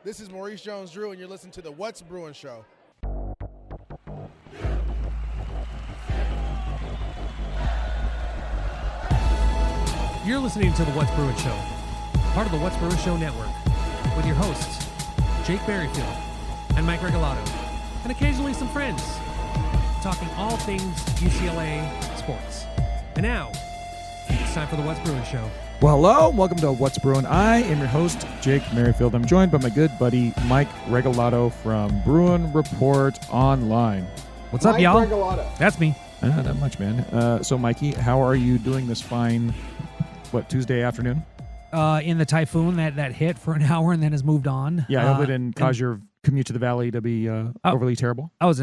This is Maurice Jones-Drew, and you're listening to the What's Bruin Show. You're listening to the What's Bruin Show, part of the What's Bruin Show network, with your hosts, Jake Berryfield and Mike Regalado, and occasionally some friends, talking all things UCLA sports. And now, it's time for the What's Bruin Show. Well, hello, and welcome to What's Bruin. I am your host, Jake Merrifield. I'm joined by my good buddy, Mike Regalado from Bruin Report Online. What's up, y'all? Regalado. That's me. Not much, man. So, Mikey, how are you doing this fine, Tuesday afternoon? In the typhoon that hit for an hour and then has moved on. Yeah, I hope it didn't cause your commute to the valley to be overly terrible. I was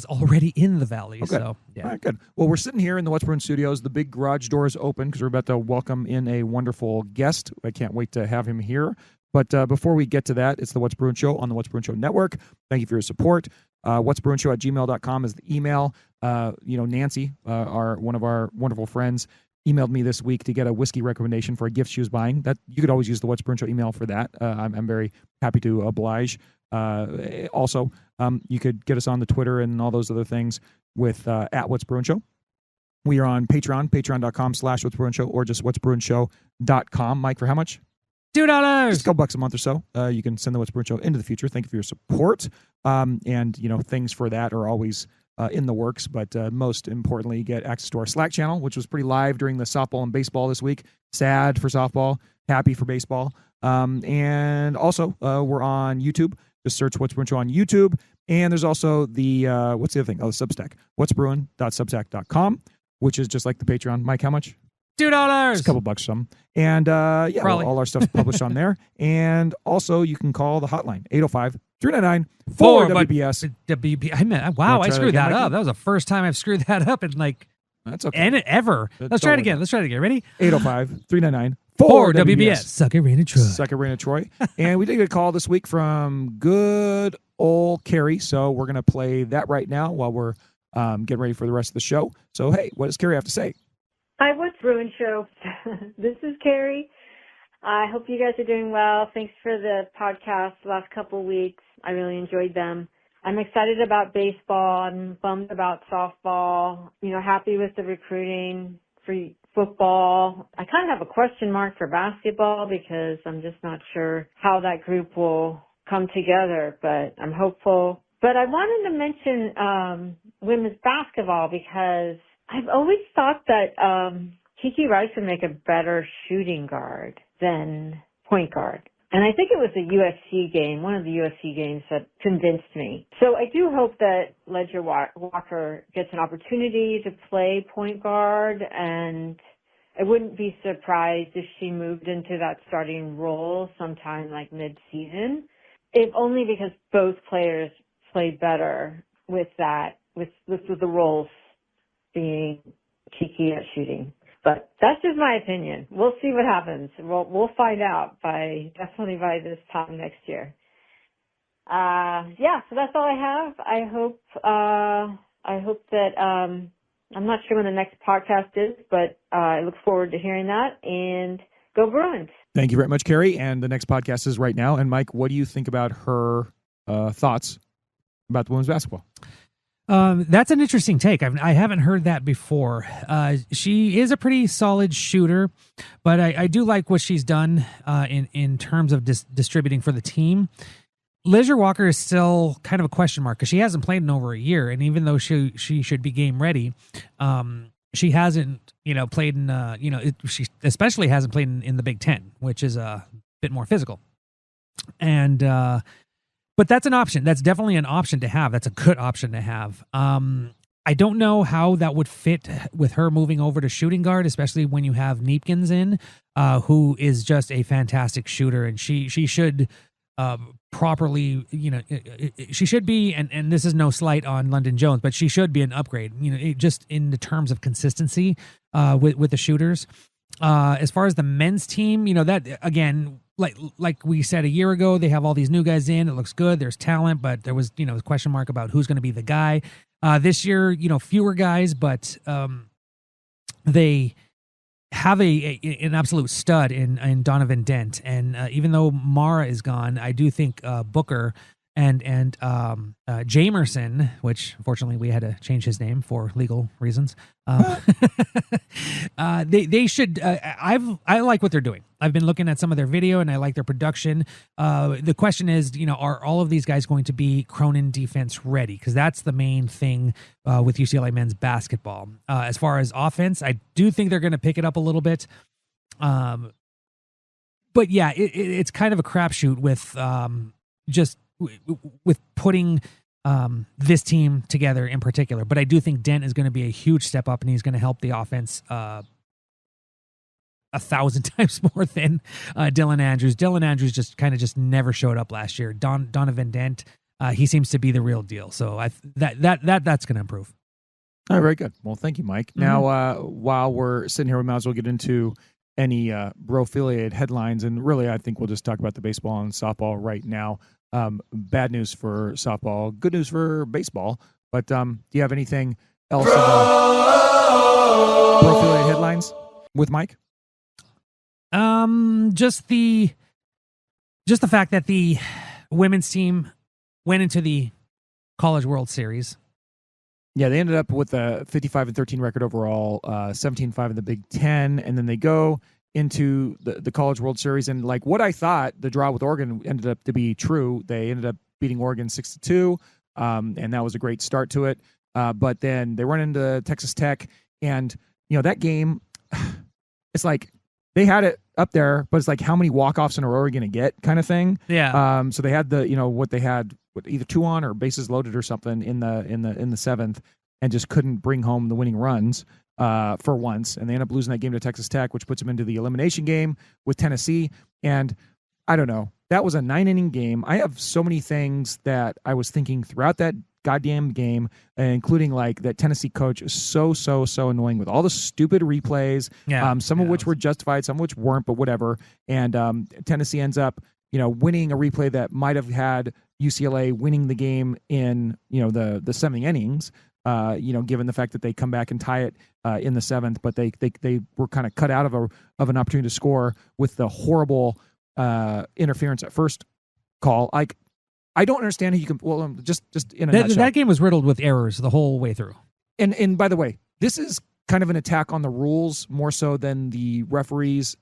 already in the valley. Okay. So yeah. All right, good. Well, we're sitting here in the What's Bruin studios. The big garage door is open because we're about to welcome in a wonderful guest. I can't wait to have him here. But before we get to that, it's the What's Bruin Show on the What's Bruin Show network. Thank you for your support. whatsbruinshow@gmail.com is the email. Nancy, one of our wonderful friends, emailed me this week to get a whiskey recommendation for a gift she was buying. That you could always use the What's Bruin Show email for that. I'm very happy to oblige. Also, you could get us on the Twitter and all those other things with at What's Bruin Show. We are on Patreon, patreon.com/What's Bruin Show, or just whatsbruinshow.com. Mike, for how much? $2. Just a couple bucks a month or so. You can send the What's Bruin Show into the future. Thank you for your support. And things for that are always in the works, but most importantly, you get access to our Slack channel, which was pretty live during the softball and baseball this week. Sad for softball, happy for baseball. And also, we're on YouTube. Just search What's Bruin Show on YouTube. And there's also the, what's the other thing? Oh, the Substack. whatsbruin.substack.com, which is just like the Patreon. Mike, how much? $2. Just a couple bucks some. And all our stuff's published on there. And also, you can call the hotline, 805-399-4WBS. Wow, I screwed that Mikey? up. That was the first time I've screwed that up in That's okay. and ever. Let's try it again. Ready? 805-399-4WBS. Suck it, Raina Troy. Suck it, Raina Troy. And we did get a call this week from good old Carrie. So we're going to play that right now while we're getting ready for the rest of the show. So, hey, what does Carrie have to say? Hi, What's Bruin Show? This is Carrie. I hope you guys are doing well. Thanks for the podcast the last couple of weeks. I really enjoyed them. I'm excited about baseball. I'm bummed about softball. Happy with the recruiting for football. I kind of have a question mark for basketball because I'm just not sure how that group will come together, but I'm hopeful. But I wanted to mention women's basketball because I've always thought that Kiki Rice would make a better shooting guard than point guard. And I think it was a USC game, one of the USC games that convinced me. So I do hope that Ledger Walker gets an opportunity to play point guard, and I wouldn't be surprised if she moved into that starting role sometime like mid-season, if only because both players played better with that, with the roles being Kiki at shooting. But that's just my opinion. We'll see what happens. We'll find out definitely by this time next year. So that's all I have. I hope that I'm not sure when the next podcast is, but I look forward to hearing that, and go Bruins. Thank you very much, Carrie. And the next podcast is right now. And Mike, what do you think about her thoughts about the women's basketball? That's an interesting take. I haven't heard that before. She is a pretty solid shooter, but I do like what she's done in terms of distributing for the team. Ledger Walker is still kind of a question mark because she hasn't played in over a year, and even though she should be game ready, she hasn't played in she especially hasn't played in the Big Ten, which is a bit more physical, and. But that's an option. That's definitely an option to have. That's a good option to have. I don't know how that would fit with her moving over to shooting guard, especially when you have Neepkins in, who is just a fantastic shooter, and she should properly, she should be, and this is no slight on London Jones, but she should be an upgrade, just in the terms of consistency with the shooters. As far as the men's team, that again, like we said a year ago, they have all these new guys in. It looks good. There's talent, but there was, a question mark about who's going to be the guy. This year, fewer guys, but they have an absolute stud in Donovan Dent, and even though Mara is gone, I do think Booker and Jamerson, which unfortunately we had to change his name for legal reasons. They should. I like what they're doing. I've been looking at some of their video and I like their production. The question is, are all of these guys going to be Cronin defense ready? Because that's the main thing with UCLA men's basketball. As far as offense, I do think they're going to pick it up a little bit. But yeah, it's kind of a crapshoot with just with putting this team together in particular. But I do think Dent is going to be a huge step up, and he's going to help the offense 1,000 times more than Dylan Andrews. Dylan Andrews just never showed up last year. Donovan Dent, he seems to be the real deal. So that's going to improve. All right, very good. Well, thank you, Mike. Now, while we're sitting here, we might as well get into any bro-affiliated headlines, and really, I think we'll just talk about the baseball and softball right now. Bad news for softball, good news for baseball. But do you have anything else in the bro-affiliated headlines with Mike? Just the fact that the women's team went into the College World Series. Yeah, they ended up with a 55-13 record overall, 17-5 in the Big Ten, and then they go into the College World Series. And like what I thought, the draw with Oregon ended up to be true. They ended up beating Oregon 6-2, and that was a great start to it. But then they run into Texas Tech, and that game, it's like they had it up there, but it's like how many walk-offs in a row are you going to get, kind of thing. Yeah. So they had what they had, either 2 on or bases loaded or something in the seventh, and just couldn't bring home the winning runs for once. And they end up losing that game to Texas Tech, which puts them into the elimination game with Tennessee. And I don't know, that was a 9-inning game. I have so many things that I was thinking throughout that goddamn game, including like that Tennessee coach is so annoying with all the stupid replays, some of which were justified, some of which weren't, but whatever. And Tennessee ends up winning a replay that might have had UCLA winning the game in the 7 innings, given the fact that they come back and tie it in the 7th, but they were kind of cut out of an opportunity to score with the horrible interference at first call. Like, I don't understand how you can. Well, just in a nutshell, that game was riddled with errors the whole way through. And by the way, this is kind of an attack on the rules more so than the referees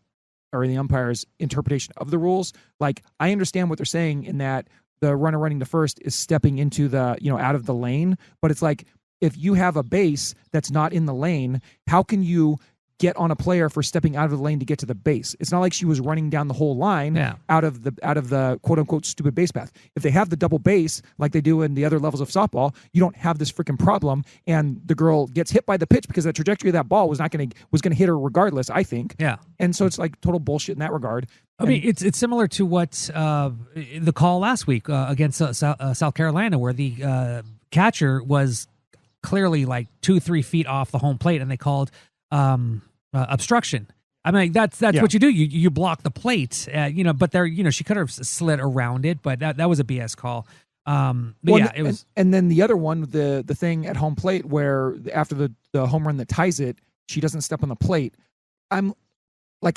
or the umpires' interpretation of the rules. Like, I understand what they're saying in that the runner running to first is stepping into the out of the lane, but it's like if you have a base that's not in the lane, how can you get on a player for stepping out of the lane to get to the base? It's not like she was running down the whole line out of the quote unquote stupid base path. If they have the double base like they do in the other levels of softball, you don't have this freaking problem, and the girl gets hit by the pitch because the trajectory of that ball was going to hit her regardless, I think. Yeah. And so it's like total bullshit in that regard. I mean, it's similar to what the call last week against South Carolina, where the catcher was clearly like 2-3 feet off the home plate, and they called obstruction. I mean, that's what you do. You block the plate, but there, she could have slid around it, but that was a BS call. It was. And then the other one, the thing at home plate where after the home run that ties it, she doesn't step on the plate. I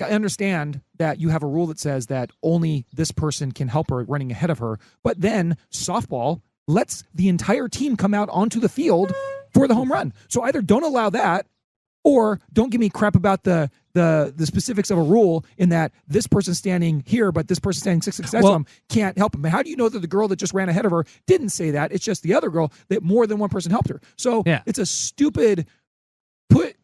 understand that you have a rule that says that only this person can help her running ahead of her, but then softball lets the entire team come out onto the field for the home run. So either don't allow that, or don't give me crap about the specifics of a rule in that this person's standing here, but this person standing 6 next to him can't help him. How do you know that the girl that just ran ahead of her didn't say that? It's just the other girl that more than one person helped her. So it's a stupid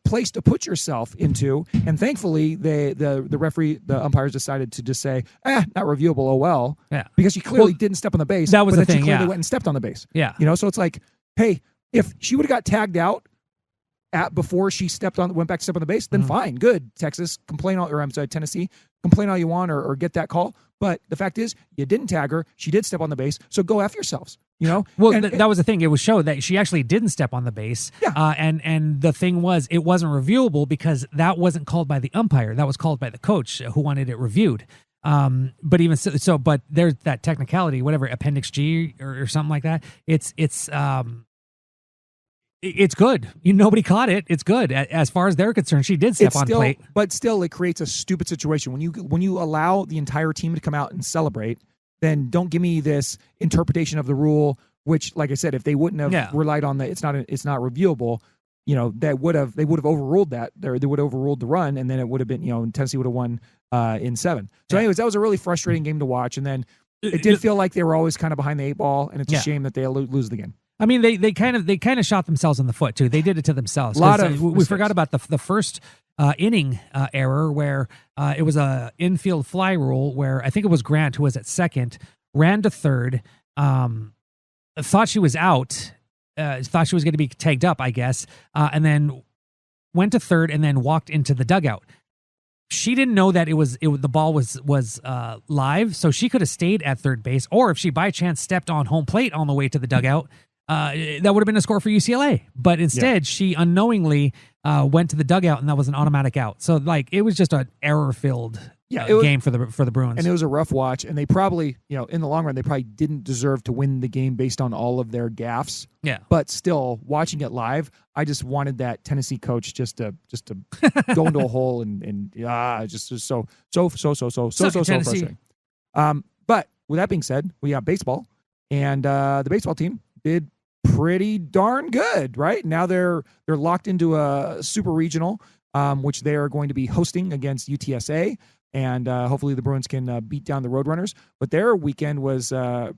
place to put yourself into. And thankfully, the referee, the umpires decided to just say, not reviewable. Oh well, because she clearly didn't step on the base. That was the thing. She clearly went and stepped on the base. Yeah, so it's like, hey, if she would have got tagged out before she went back to step on the base, then fine, good. Texas, Tennessee, complain all you want or get that call. But the fact is, you didn't tag her. She did step on the base. So go F yourselves. Well, that was the thing. It was showed that she actually didn't step on the base. Yeah. And the thing was, it wasn't reviewable because that wasn't called by the umpire. That was called by the coach who wanted it reviewed. But even so, but there's that technicality, whatever, Appendix G or something like that. It's It's good. Nobody caught it. It's good. As far as they're concerned, she did step on plate. But still, it creates a stupid situation. When you allow the entire team to come out and celebrate, then don't give me this interpretation of the rule, which, like I said, if they wouldn't have relied on it's not reviewable, they would have overruled that. They would have overruled the run, and then it would have been, Tennessee would have won in 7. So anyways, that was a really frustrating game to watch. And then it did feel like they were always kind of behind the 8 ball, and it's a shame that they lose the game. I mean, they kind of shot themselves in the foot too. They did it to themselves. We forgot about the first inning error where it was a infield fly rule where I think it was Grant who was at second, ran to third, thought she was out, thought she was going to be tagged up, I guess, and then went to third and then walked into the dugout. She didn't know that the ball was live, so she could have stayed at third base, or if she by chance stepped on home plate on the way to the dugout, that would have been a score for UCLA. But instead, she unknowingly went to the dugout, and that was an automatic out. So it was just an error-filled game for the Bruins. And it was a rough watch. And they probably, in the long run, they probably didn't deserve to win the game based on all of their gaffes. Yeah. But still, watching it live, I just wanted that Tennessee coach just to go into a hole and just so frustrating. But with that being said, we got baseball, and the baseball team did pretty darn good, right? Now they're locked into a super regional, which they are going to be hosting against UTSA, and hopefully the Bruins can beat down the Roadrunners. But their weekend was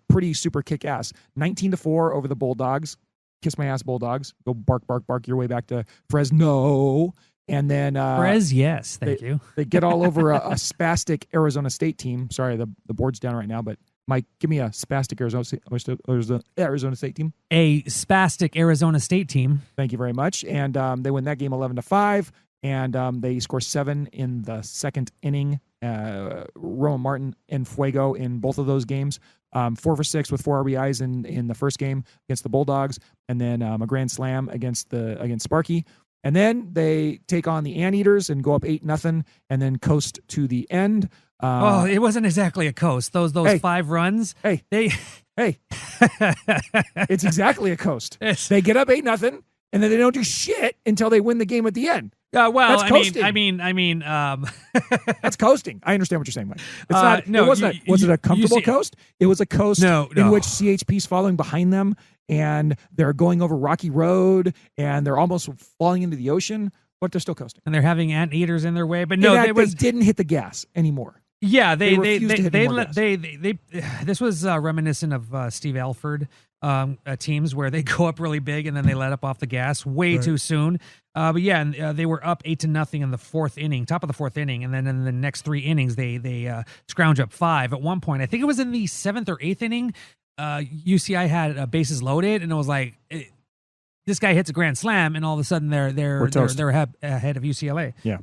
pretty super kick-ass. 19-4 over the Bulldogs. Kiss my ass, Bulldogs. Go bark, bark, bark your way back to Fresno. And then yes, thank you. They get all over a spastic Arizona State team. Sorry, the board's down right now, but Mike, give me a spastic Arizona State team. A spastic Arizona State team. Thank you very much. And they win that game 11-5, and they score 7 in the second inning. Roman Martin and Fuego in both of those games. 4 for 6 with 4 RBIs in the first game against the Bulldogs, and then a grand slam against Sparky. And then they take on the Anteaters and go up 8-0, and then coast to the end. It wasn't exactly a coast. Those 5 runs. Hey, it's exactly a coast. They get up 8-0, and then they don't do shit until they win the game at the end. Well, that's coasting. I mean, that's coasting. I understand what you're saying, Mike. It's not. No, was it a comfortable coast? It was a coast in which CHP's following behind them, and they're going over Rocky Road, and they're almost falling into the ocean, but they're still coasting. And they're having anteaters in their way, but no, they didn't hit the gas anymore. Yeah, they this was reminiscent of Steve Alford teams where they go up really big and then they let up off the gas way too soon. But yeah, they were up 8-0 in the 4th inning, top of the 4th inning, and then in the next 3 innings they scrounge up 5. At one point, I think it was in the 7th or 8th inning, UCI had bases loaded, and it was like this guy hits a grand slam, and all of a sudden they're ahead of UCLA. Yeah.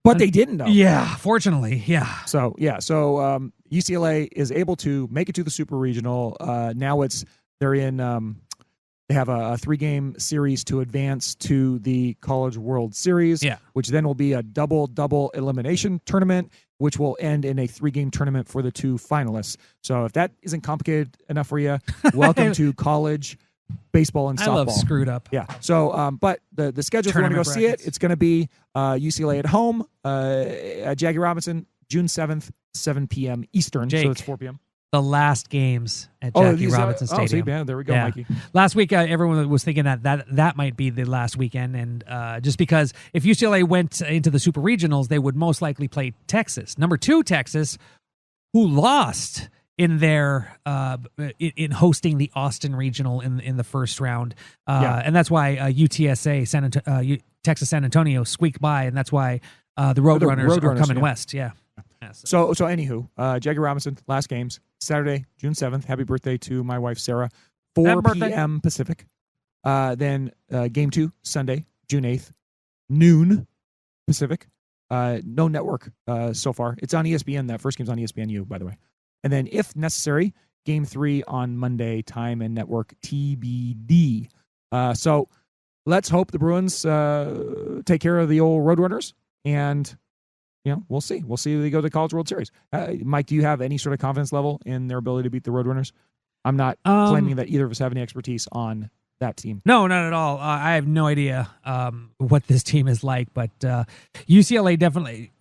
But they didn't, though. Yeah, fortunately, yeah. So UCLA is able to make it to the Super Regional. Now they're in. They have a 3-game series to advance to the College World Series, which then will be a double elimination tournament, which will end in a 3-game tournament for the 2 finalists. So if that isn't complicated enough for you, welcome to college baseball and softball. I love screwed up. Yeah. So, but the schedule, if you want to go see it, it's going to be UCLA at home at Jackie Robinson, June 7th, 7 p.m. Eastern. So it's 4 p.m. The last games at Jackie Robinson Stadium. Yeah, there we go, Mikey. Last week, everyone was thinking that might be the last weekend, and just because if UCLA went into the Super Regionals, they would most likely play Texas, number 2 Texas, who lost in their in hosting the Austin Regional in the first round, and that's why UTSA Texas San Antonio squeaked by, and that's why the Roadrunners are coming west. Yeah. So anywho, Jackie Robinson, last games, Saturday, June 7th. Happy birthday to my wife, Sarah. 4 p.m. Pacific. Then game 2, Sunday, June 8th, noon Pacific. No network so far. It's on ESPN. That first game's on ESPNU, by the way. And then, if necessary, game 3 on Monday, time and network TBD. So let's hope the Bruins take care of the old Roadrunners, and we'll see. We'll see if they go to the College World Series. Mike, do you have any sort of confidence level in their ability to beat the Roadrunners? I'm not claiming that either of us have any expertise on that team. No, not at all. I have no idea what this team is like, but UCLA definitely.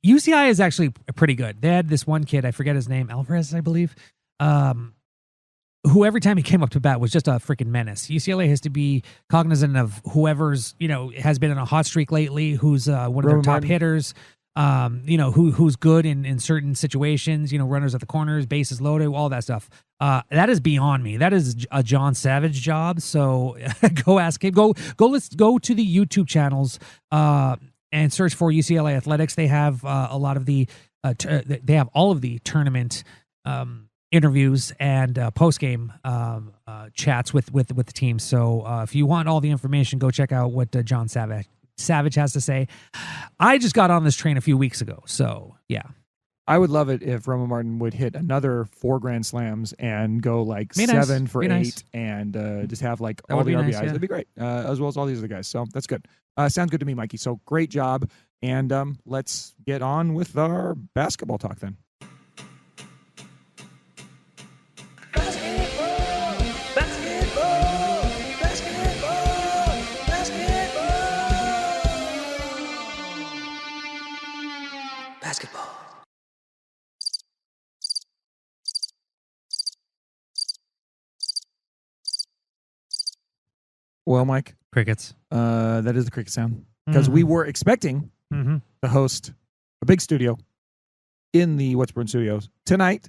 UCI is actually pretty good. They had this one kid, I forget his name, Alvarez, I believe, who every time he came up to bat was just a freaking menace. UCLA has to be cognizant of whoever's, has been in a hot streak lately, who's one of their top hitters, who's good in certain situations, runners at the corners, bases loaded, all that stuff. That is beyond me. That is a John Savage job. So go ask him. Let's go to the YouTube channels and search for UCLA Athletics. They have a lot of the they have all of the tournament interviews and post game chats with the team. So if you want all the information, go check out what John Savage has to say. I just got on this train a few weeks ago, so yeah. I would love it if Roman Martin would hit another 4 grand slams and go like Be 7 nice. for Be 8 nice. and just have like That all would the be RBIs. nice, yeah. That'd be great, as well as all these other guys. So that's good. Sounds good to me, Mikey. So great job. And let's get on with our basketball talk then. Basketball. Well, Mike, Crickets. that is the cricket sound because we were expecting Mm-hmm. to host a big studio in the What's Bruin Studios tonight.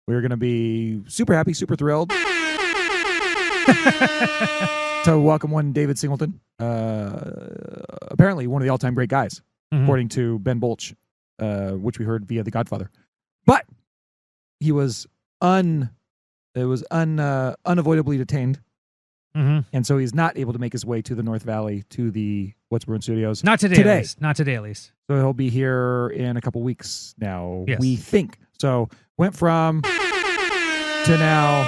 We're going to be super happy, super thrilled to welcome one David Singleton, apparently one of the all-time great guys, according to Ben Bolch, which we heard via The Godfather. But he was unavoidably detained, and so he's not able to make his way to the North Valley to the What's Bruin Studios. Not today. At least. Not today, at least. So he'll be here in a couple weeks now, Yes. we think. So went from to now,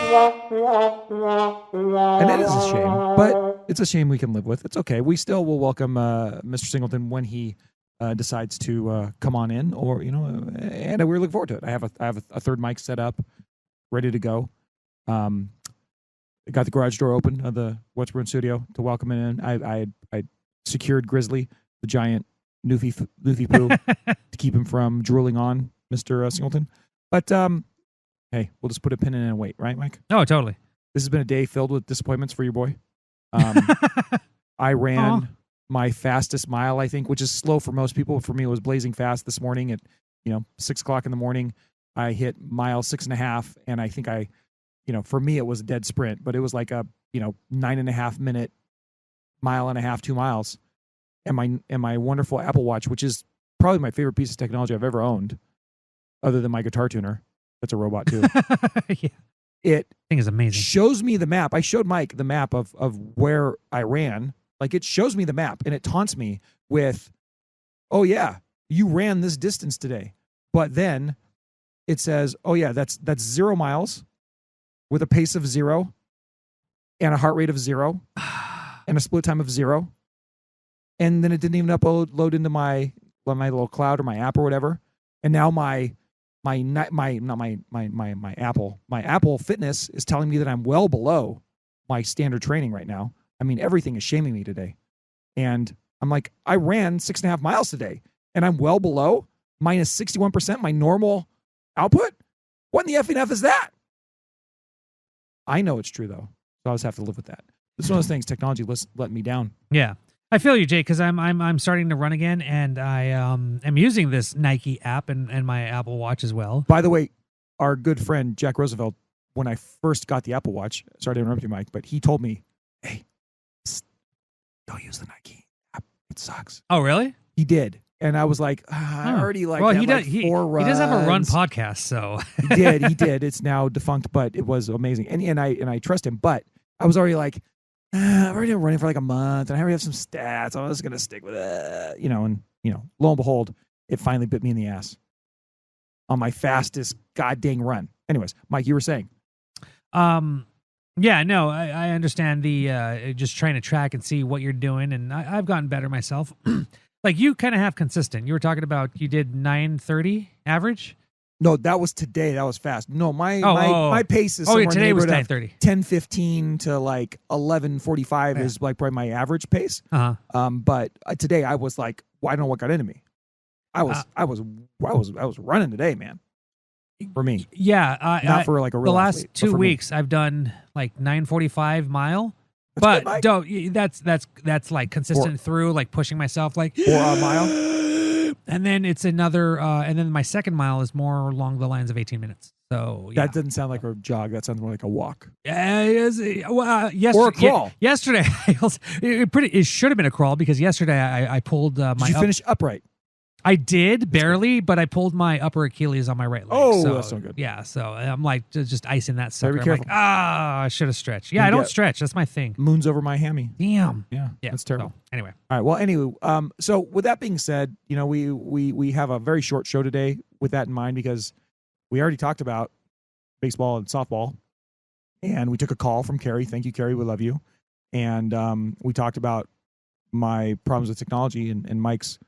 and it is a shame, but it's a shame we can live with. It's okay. We still will welcome Mr. Singleton when he decides to come on in, or and we're looking forward to it. I have a third mic set up, ready to go. I got the garage door open of the What's Bruin studio to welcome him in. I secured Grizzly, the giant Newfie poo, to keep him from drooling on Mr. Singleton. But hey, we'll just put a pin in and wait, right, Mike? Oh, totally. This has been a day filled with disappointments for your boy. I ran my fastest mile, I think, which is slow for most people. For me, it was blazing fast this morning at 6 o'clock in the morning. I hit mile 6.5, and I think for me, it was a dead sprint, but it was like a 9.5 minute mile and a half, 2 miles. And my wonderful Apple Watch, which is probably my favorite piece of technology I've ever owned, other than my guitar tuner. That's a robot too. Yeah. It thing is amazing. Shows me the map. I showed Mike the map of where I ran. Like, it shows me the map, and it taunts me with, "Oh yeah, you ran this distance today." But then it says, "Oh yeah, that's 0 miles with a pace of 0 and a heart rate of 0 and a split time of 0." And then it didn't even upload into my little cloud or my app or whatever. And now my Apple Fitness is telling me that I'm well below my standard training right now. I mean, everything is shaming me today. And I'm like, I ran 6.5 miles today, and I'm well below minus 61% my normal output. What in the effing F is that? I know it's true though, so I just have to live with that. This is one of those things. Technology let me down. Yeah, I feel you, Jay, because I'm starting to run again, and I am using this Nike app and my Apple Watch as well. By the way, our good friend Jack Roosevelt, when I first got the Apple Watch, sorry to interrupt you, Mike, but he told me, "Hey, don't use the Nike app. It sucks." Oh, really? He did, and I was like, I already Well, had he does. like 4 runs. He does have a run podcast, so He did. It's now defunct, but it was amazing, and I trust him. But I was already like, I've already been running for like a month, and I already have some stats. I was gonna stick with it, and lo and behold, it finally bit me in the ass on my fastest goddamn run. Anyways, Mike, you were saying, yeah, no, I understand the just trying to track and see what you're doing, and I've gotten better myself. Like, you kind of have consistent. You were talking about you did 9:30 average. No, that was today. That was fast. No, my pace is somewhere in the today was neighborhood of 10:30. 10:15 to like 11:45 is like probably my average pace. But today I was like, well, I don't know what got into me. I was running today, man. For me, not for like a real the last athlete, 2 weeks I've done like 9:45 mile. That's but don't that's like consistent through like pushing myself like 4 mile. And then it's another, and then my second mile is more along the lines of 18 minutes. So that doesn't sound like a jog. That sounds more like a walk. Or a crawl. Yesterday, it should have been a crawl because yesterday I pulled my. Did you finish upright? I did barely, but I pulled my upper Achilles on my right leg. Oh, so, that's so good. Yeah, so I'm like just icing that sucker. Very I'm careful. like, I should have stretched. Yeah, I don't stretch. That's my thing. Moons over my hammy. Damn. Yeah, that's terrible. So, anyway. All right. Well, anyway, so with that being said, we have a very short show today with that in mind because we already talked about baseball and softball, and we took a call from Carrie. Thank you, Carrie. We love you. And we talked about my problems with technology and Mike's,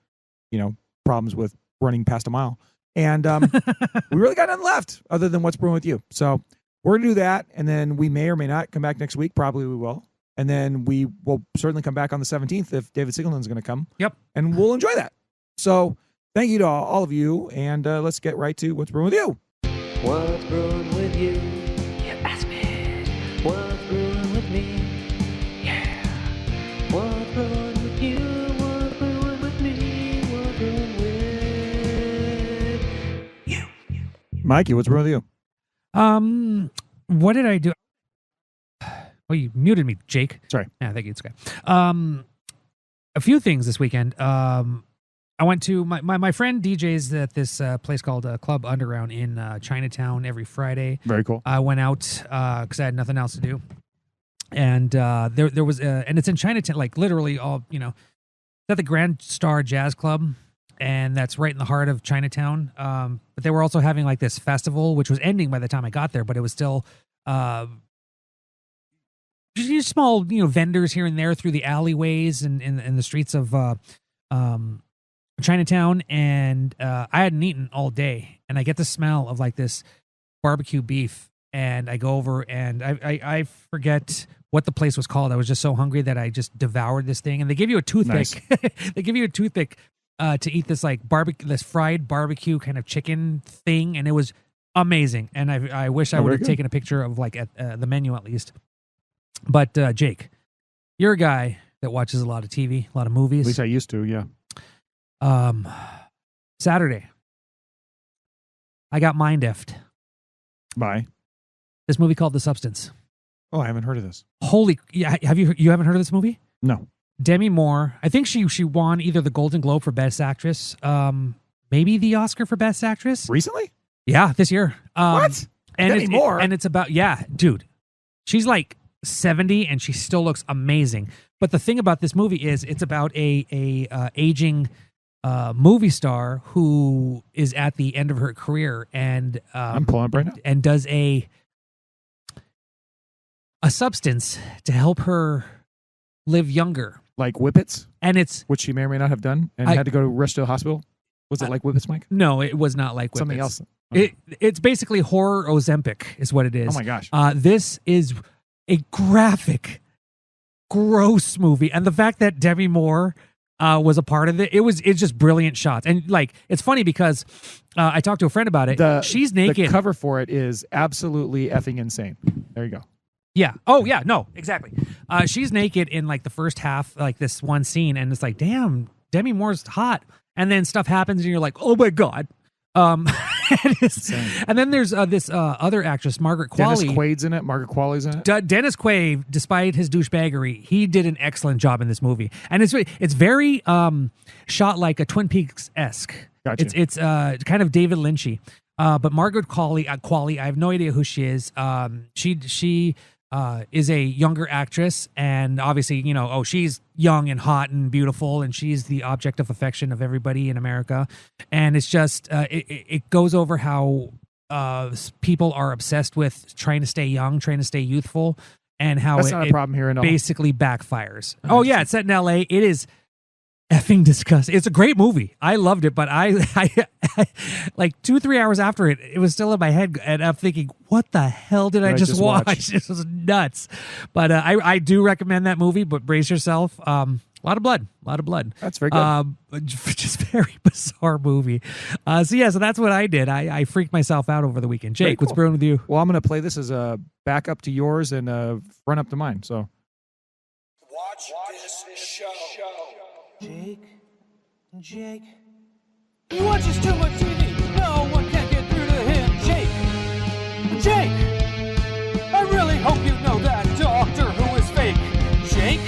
problems with running past a mile. And we really got nothing left other than what's brewing with you. So we're going to do that. And then we may or may not come back next week. Probably we will. And then we will certainly come back on the 17th if David Singleton's going to come. Yep. And we'll enjoy that. So thank you to all of you. And let's get right to what's brewing with you. What's brewing with you? You ask me. What's brewing with me? Yeah. What's brewing with you? What's brewing with me? What's brewing with you? Mikey, what's brewing with you? What did I do? Oh, you muted me, Jake. Sorry. Yeah, thank you. It's okay. A few things this weekend. I went to my friend DJs at this place called Club Underground in Chinatown every Friday. Very cool. I went out because I had nothing else to do, and there was and it's in Chinatown, like literally all it's at the Grand Star Jazz Club, and that's right in the heart of Chinatown. But they were also having like this festival, which was ending by the time I got there, but it was still just small vendors here and there through the alleyways and in the streets of Chinatown, and I hadn't eaten all day, and I get the smell of like this barbecue beef, and I go over and I forget what the place was called. I was just so hungry that I just devoured this thing, and they give you a toothpick. Nice. They give you a toothpick to eat this like this fried barbecue kind of chicken thing, and it was amazing. And I wish I would have taken a picture of like at the menu at least. But Jake, you're a guy that watches a lot of TV, a lot of movies. At least I used to, yeah. Saturday, I got mind effed by this movie called The Substance. Oh, I haven't heard of this. Have you haven't heard of this movie? No. Demi Moore, I think she won either the Golden Globe for Best Actress, maybe the Oscar for Best Actress. Recently? Yeah, this year. What? And Demi Moore? And it's about, dude, she's like 70 and she still looks amazing. But the thing about this movie is it's about a aging movie star who is at the end of her career and I'm pulling up right now. And does a substance to help her live younger, like Whippets, and it's which she may or may not have done, and had to go to rush to the hospital. Was it like Whippets, Mike? No, it was not like Whippets. Something else. Okay. It's basically horror Ozempic is what it is. Oh my gosh! This is a graphic, gross movie, and the fact that Demi Moore was a part of it, it's just brilliant shots. And like it's funny because I talked to a friend about it. She's naked. The cover for it is absolutely effing insane. There you go. Yeah. Oh yeah. No, exactly. She's naked in like the first half, like this one scene, and it's like, damn, Demi Moore's hot. And then stuff happens, and you're like, oh my god. And then there's this other actress, Margaret Qualley. Dennis Quaid's in it. Margaret Qualley's in it. Dennis Quaid, despite his douchebaggery, he did an excellent job in this movie, and it's very shot like a Twin Peaks-esque. Gotcha. It's kind of David Lynchy. But Margaret Qualley, I have no idea who she is. She is a younger actress, and obviously, she's young and hot and beautiful, and she's the object of affection of everybody in America. And it's just, it goes over how people are obsessed with trying to stay young, trying to stay youthful, and how that's not a problem here in basically backfires. Oh yeah, it's set in LA. It is effing disgusting. It's a great movie. I loved it, but I like 2-3 hours after it was still in my head, and I'm thinking, what the hell did I just watch? It was nuts. But I do recommend that movie, but brace yourself. A lot of blood. That's very good. Just very bizarre movie. So that's what I did. I freaked myself out over the weekend. Jake, what's brewing with you? Well, I'm going to play this as a backup to yours and a front up to mine. So Watch this show. Jake. He watches too much TV. No one can get through to him. Jake. I really hope you know that Doctor Who is fake. Jake.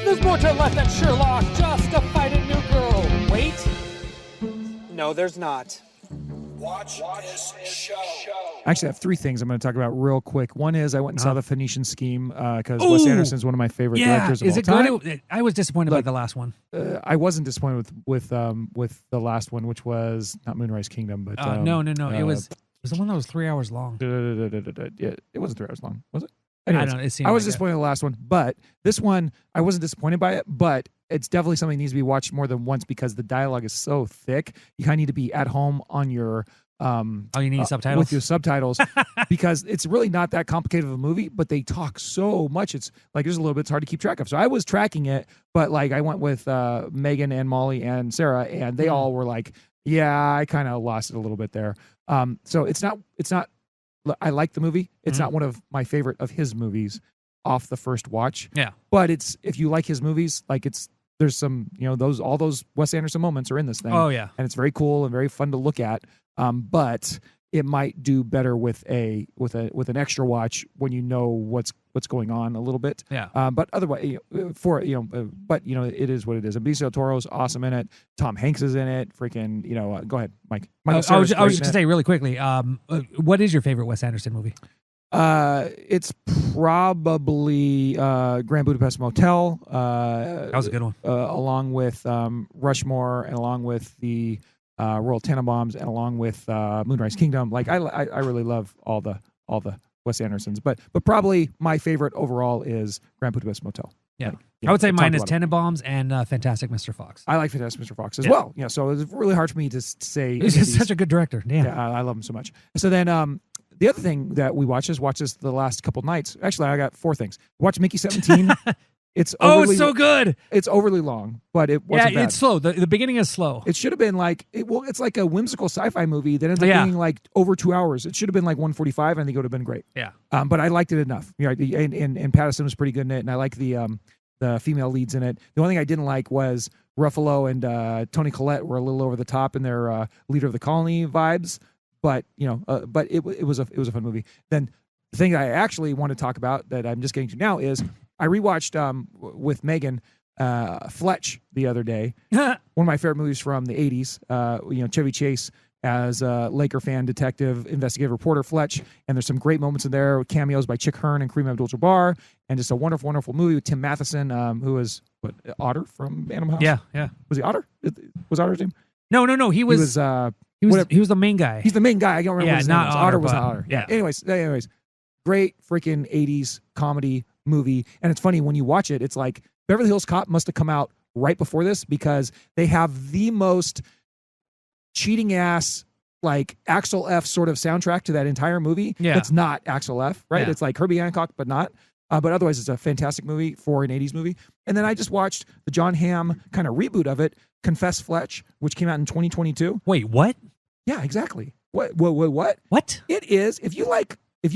There's more to life than Sherlock. Just to fight a new girl. Wait. No, there's not. Watch this show. I actually have 3 things I'm going to talk about real quick. One is I went and saw The Phoenician Scheme because Wes Anderson's one of my favorite directors of all time. Good? I was disappointed by the last one. I wasn't disappointed with the last one, which was not Moonrise Kingdom, but no. It was the one that was 3 hours long. Yeah, it wasn't 3 hours long, was it? Anyways, I don't know. It seemed I was like disappointed in the last one, but this one I wasn't disappointed by it. But it's definitely something that needs to be watched more than once because the dialogue is so thick. You kind of need to be at home on your you need subtitles with your subtitles because it's really not that complicated of a movie, but they talk so much. It's like there's a little bit it's hard to keep track of. So I was tracking it, but like I went with Megan and Molly and Sarah, and they all were like, "Yeah, I kind of lost it a little bit there." So it's not. I like the movie. It's not one of my favorite of his movies off the first watch. Yeah, but it's if you like his movies, like there's some all those Wes Anderson moments are in this thing. Oh yeah, and it's very cool and very fun to look at. But it might do better with an extra watch when you know what's going on a little bit. Yeah. But otherwise, but it is what it is. And Benicio del Toro's awesome in it. Tom Hanks is in it. Freaking, go ahead, Mike. I was just going to say really quickly. What is your favorite Wes Anderson movie? It's probably Grand Budapest Motel. That was a good one. Along with Rushmore and along with the Royal Tenenbaums and along with Moonrise Kingdom. Like I really love all the Wes Andersons, but probably my favorite overall is Grand Budapest Motel. Yeah, I would say mine is Tenenbaums and Fantastic Mr. Fox. I like Fantastic Mr. Fox as well. Yeah, so it's really hard for me to say. He's just such a good director. Damn. Yeah, I love him so much. So then the other thing that we watches the last couple nights. Actually, I got 4 things. Watch Mickey 17. It's so good. It's overly long, but it wasn't bad. It's slow. The beginning is slow. It should have been like it's like a whimsical sci-fi movie that ends up being like over 2 hours. It should have been like 1:45. I think it would have been great. Yeah. But I liked it enough. And Patterson was pretty good in it, and I like the female leads in it. The only thing I didn't like was Ruffalo and Toni Collette were a little over the top in their leader of the colony vibes. But but it was a fun movie. Then the thing that I actually want to talk about that I'm just getting to now is I rewatched with Megan Fletch the other day. One of my favorite movies from the 80s. Chevy Chase as a Laker fan, detective, investigative reporter Fletch. And there's some great moments in there with cameos by Chick Hearn and Kareem Abdul-Jabbar. And just a wonderful, wonderful movie with Tim Matheson, who was Otter from Animal House. Yeah. Was he Otter? Was Otter his name? No. He was the main guy. He's the main guy. I don't remember what his name was. Otter was not Otter. Yeah. Anyways, great freaking 80s comedy movie. And it's funny when you watch it, it's like Beverly Hills Cop must have come out right before this because they have the most cheating ass like Axel F sort of soundtrack to that entire movie. Yeah. That's not Axel F, right? Yeah. It's like Herbie Hancock, but not. But otherwise, it's a fantastic movie for an 80s movie. And then I just watched the John Hamm kind of reboot of it, Confess Fletch, which came out in 2022. Wait, what? Yeah, exactly. What? What? It is, if you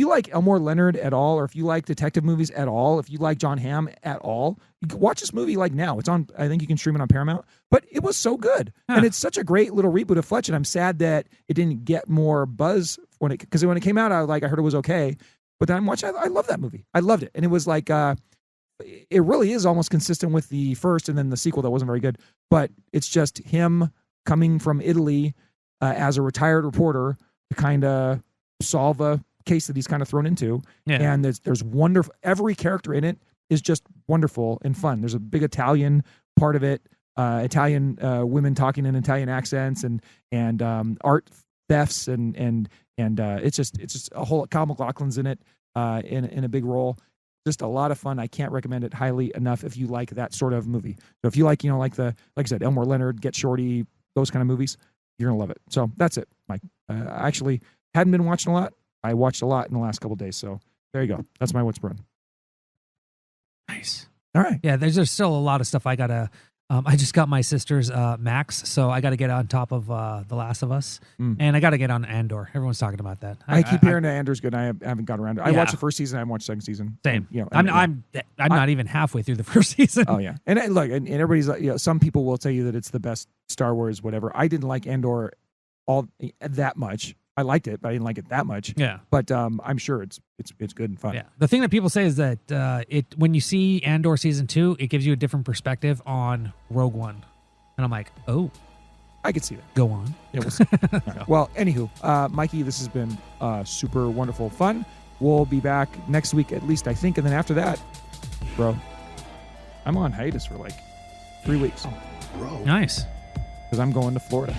like Elmore Leonard at all, or if you like detective movies at all, if you like John Hamm at all, you can watch this movie like now. It's on, I think you can stream it on Paramount, but it was so good. Huh. And it's such a great little reboot of Fletch. And I'm sad that it didn't get more buzz because when it came out, I heard it was okay. But then I'm watching, I love that movie. I loved it. And it was like, it really is almost consistent with the first and then the sequel that wasn't very good. But it's just him coming from Italy as a retired reporter to kind of solve a case that he's kind of thrown into. Yeah. And there's wonderful, every character in it is just wonderful and fun. There's a big Italian part of it, Italian women talking in Italian accents and art thefts and it's just a whole, Kyle MacLachlan's in it in a big role. just a lot of fun. I can't recommend it highly enough if you like that sort of movie. So if you like, like I said, Elmore Leonard, Get Shorty, those kind of movies, you're going to love it. So that's it, Mike. I actually hadn't been watching a lot. I watched a lot in the last couple of days. So there you go. That's my What's Brewing. Nice. All right. Yeah, there's still a lot of stuff I got to I just got my sister's Max, so I got to get on top of The Last of Us, and I got to get on Andor. Everyone's talking about that. I keep hearing that Andor's good. I haven't got around to it. I watched the first season. I haven't watched the second season. Same. And, I'm not even halfway through the first season. Oh yeah, and look, and everybody's like, some people will tell you that it's the best Star Wars, whatever. I didn't like Andor all that much. I liked it, but I didn't like it that much. Yeah. But I'm sure it's good and fun. Yeah. The thing that people say is that when you see Andor season 2, it gives you a different perspective on Rogue One, and I'm like, oh, I could see that. Go on. Yeah, we'll see. Right. Well, anywho, Mikey, this has been super wonderful fun. We'll be back next week, at least I think, and then after that, bro, I'm on hiatus for like 3 weeks. Oh, bro. Nice. Because I'm going to Florida.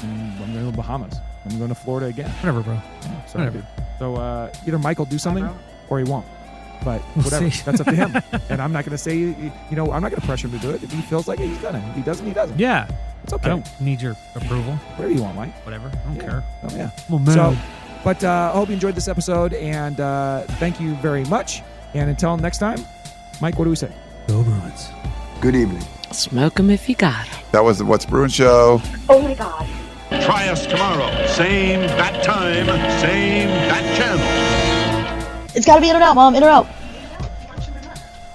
And I'm going to the Bahamas. I'm going to Florida again. Whatever, bro. Yeah, so whatever. So either Mike will do something or he won't. But whatever. That's up to him. And I'm not going to say, I'm not going to pressure him to do it. If he feels like it, he's done it. If he doesn't, he doesn't. Yeah. It's okay. I don't need your approval. Whatever you want, Mike. Whatever. I don't care. Oh, yeah. Well, man. So, but I hope you enjoyed this episode, and thank you very much. And until next time, Mike, what do we say? Go Bruins. Good evening. Smoke 'em if you got 'em. That was the What's Bruin Show. Oh my God. Try us tomorrow. Same bat time, same bat channel. It's gotta be in or out, Mom. In or out.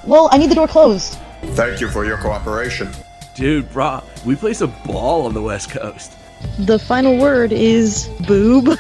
Well, I need the door closed. Thank you for your cooperation. Dude, bro, we play some ball on the West Coast. The final word is boob.